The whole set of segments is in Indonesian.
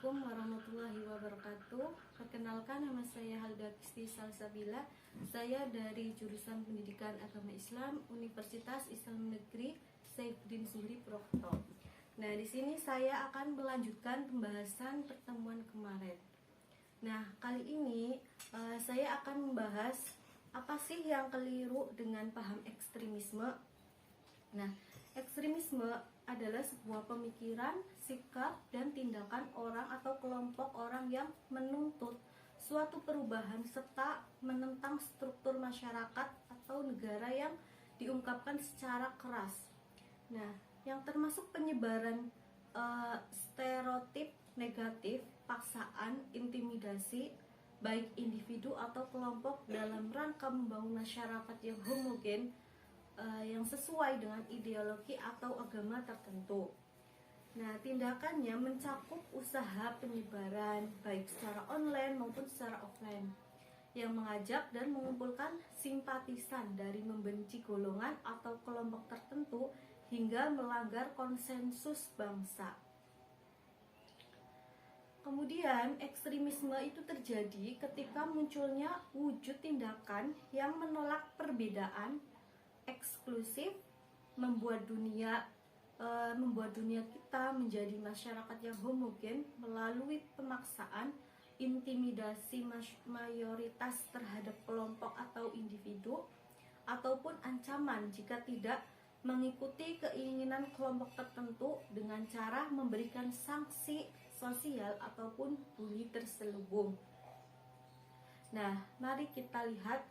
Assalamualaikum warahmatullahi wabarakatuh. Perkenalkan, nama saya Halda Kisti Salsabila. Saya dari jurusan Pendidikan Agama Islam Universitas Islam Negeri Saifuddin Zuhri Purwokerto. Nah, di sini saya akan melanjutkan pembahasan pertemuan kemarin. Nah, kali ini saya akan membahas apa sih yang keliru dengan paham ekstremisme. Nah, ekstremisme adalah sebuah pemikiran, sikap, dan tindakan orang atau kelompok orang yang menuntut suatu perubahan serta menentang struktur masyarakat atau negara yang diungkapkan secara keras. Nah, yang termasuk penyebaran stereotip negatif, paksaan, intimidasi, baik individu atau kelompok dalam rangka membangun masyarakat yang homogen, yang sesuai dengan ideologi atau agama tertentu. Nah, tindakannya mencakup usaha penyebaran baik secara online maupun secara offline yang mengajak dan mengumpulkan simpatisan dari membenci golongan atau kelompok tertentu hingga melanggar konsensus bangsa. Kemudian, ekstremisme itu terjadi ketika munculnya wujud tindakan yang menolak perbedaan, eksklusif, membuat dunia kita menjadi masyarakat yang homogen melalui pemaksaan, intimidasi mayoritas terhadap kelompok atau individu, ataupun ancaman jika tidak mengikuti keinginan kelompok tertentu dengan cara memberikan sanksi sosial ataupun bully terselubung. Nah, mari kita lihat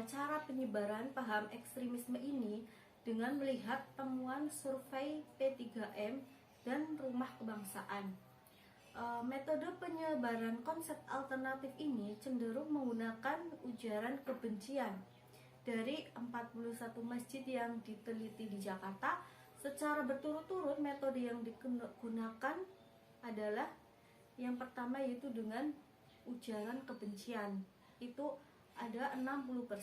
cara penyebaran paham ekstremisme ini dengan melihat temuan survei P3M dan Rumah Kebangsaan. Metode penyebaran konsep alternatif ini cenderung menggunakan ujaran kebencian. Dari 41 masjid yang diteliti di Jakarta, secara berturut-turut metode yang digunakan adalah yang pertama, yaitu dengan ujaran kebencian. Itu ada 60%.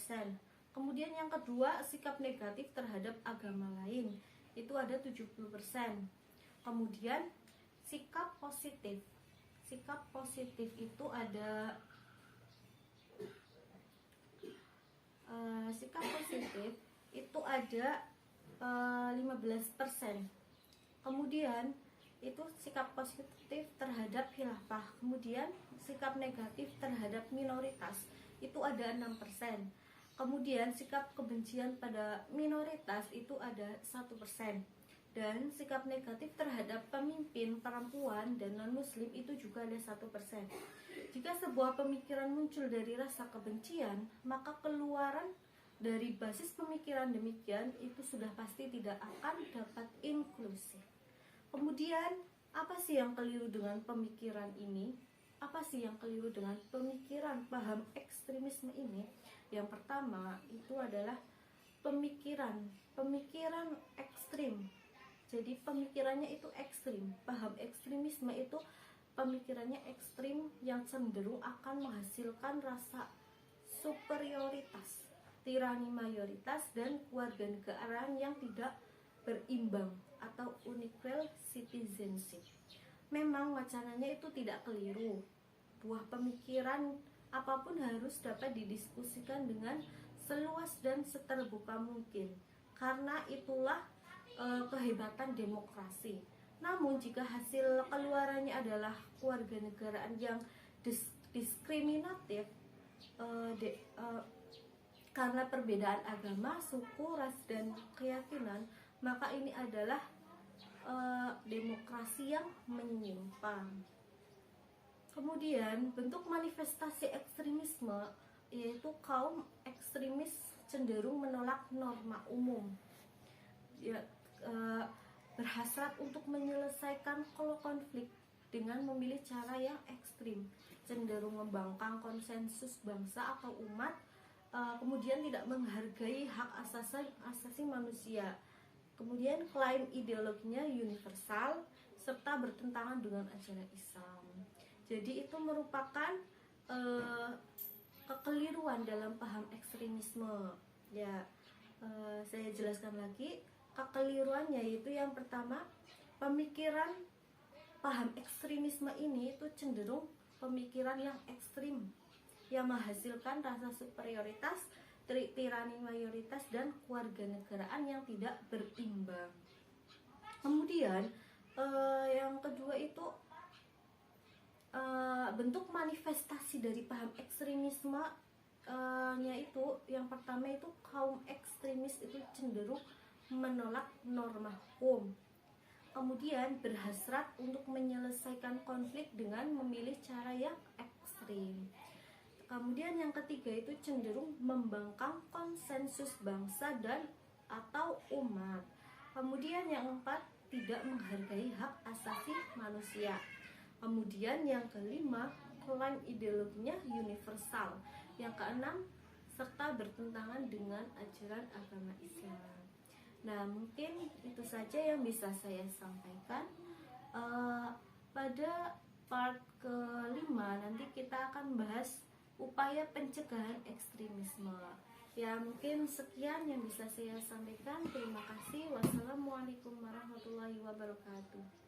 Kemudian yang kedua, sikap negatif terhadap agama lain. Itu ada 70%. Kemudian sikap positif. Sikap positif itu ada sikap positif itu ada 15%. Kemudian itu sikap positif terhadap khilafah. Kemudian sikap negatif terhadap minoritas itu ada 6%. Kemudian sikap kebencian pada minoritas itu ada 1%. Dan sikap negatif terhadap pemimpin perempuan dan non-muslim itu juga ada 1%. Jika sebuah pemikiran muncul dari rasa kebencian, maka keluaran dari basis pemikiran demikian itu sudah pasti tidak akan dapat inklusif. Kemudian, apa sih yang keliru dengan pemikiran ini? Apa sih yang keliru dengan pemikiran paham ekstremisme ini? Yang pertama itu adalah pemikiran ekstrim. Jadi pemikirannya itu ekstrim. Paham ekstremisme itu pemikirannya ekstrim yang cenderung akan menghasilkan rasa superioritas, tirani mayoritas, dan kewarganegaraan yang tidak berimbang atau unequal citizenship. Memang wacananya itu tidak keliru. Buah pemikiran apapun harus dapat didiskusikan dengan seluas dan seterbuka mungkin. Karena itulah kehebatan demokrasi. Namun jika hasil keluarannya adalah kewarganegaraan yang diskriminatif karena perbedaan agama, suku, ras, dan keyakinan, maka ini adalah demokrasi yang menyimpang. Kemudian bentuk manifestasi ekstremisme yaitu kaum ekstremis cenderung menolak norma umum, berhasrat untuk menyelesaikan konflik dengan memilih cara yang ekstrim, cenderung membangkang konsensus bangsa atau umat, kemudian tidak menghargai hak asasi manusia. Kemudian klaim ideologinya universal serta bertentangan dengan ajaran Islam. Jadi itu merupakan kekeliruan dalam paham ekstremisme. Ya, saya jelaskan lagi kekeliruannya, yaitu yang pertama, pemikiran paham ekstremisme ini itu cenderung pemikiran yang ekstrim yang menghasilkan rasa superioritas, tirani mayoritas, dan kewarganegaraan yang tidak berimbang. Kemudian yang kedua itu bentuk manifestasi dari paham ekstremisme nya itu, yang pertama itu kaum ekstremis itu cenderung menolak norma hukum, kemudian berhasrat untuk menyelesaikan konflik dengan memilih cara yang ekstrim. Kemudian yang ketiga itu cenderung membangkang konsensus bangsa dan atau umat. Kemudian yang keempat, tidak menghargai hak asasi manusia. Kemudian yang kelima, klaim ideologinya universal. Yang keenam, serta bertentangan dengan ajaran agama Islam. Nah, mungkin itu saja yang bisa saya sampaikan. Pada part kelima nanti kita akan bahas upaya pencegahan ekstremisme. Ya, mungkin sekian yang bisa saya sampaikan. Terima kasih. Wassalamualaikum warahmatullahi wabarakatuh.